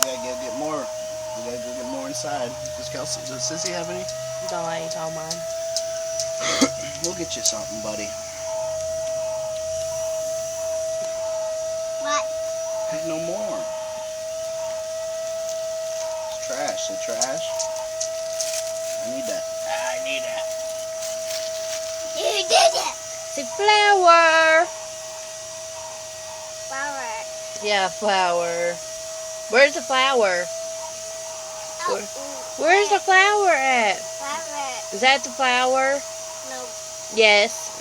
gotta go get more. We gotta go get more inside. Does Sissy have any? No, I ain't all mine. We'll get you something, buddy. What? There's no more. It's trash. The trash. I need that. I need that. You did it! It's a flower. Flower. Yeah, flower. Where's the flower? Oh, Where's the flower at? flower? Is that the flower? No. Yes.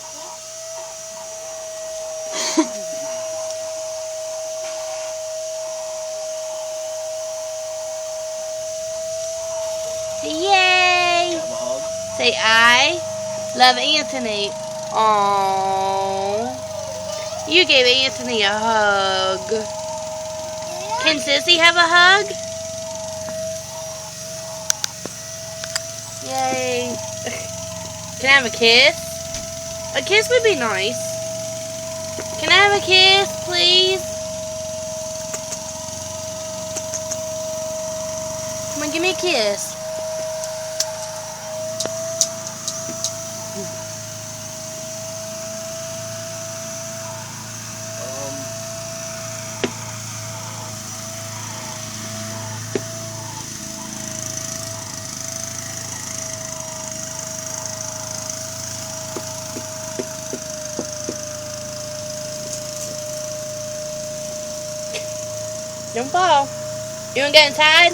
Yay! Have a hug. Say I love Anthony. Aww. You gave Anthony a hug. Can Sissy have a hug? Yay. Can I have a kiss? A kiss would be nice. Can I have a kiss, please? Come on, give me a kiss. Don't fall. You wanna get inside?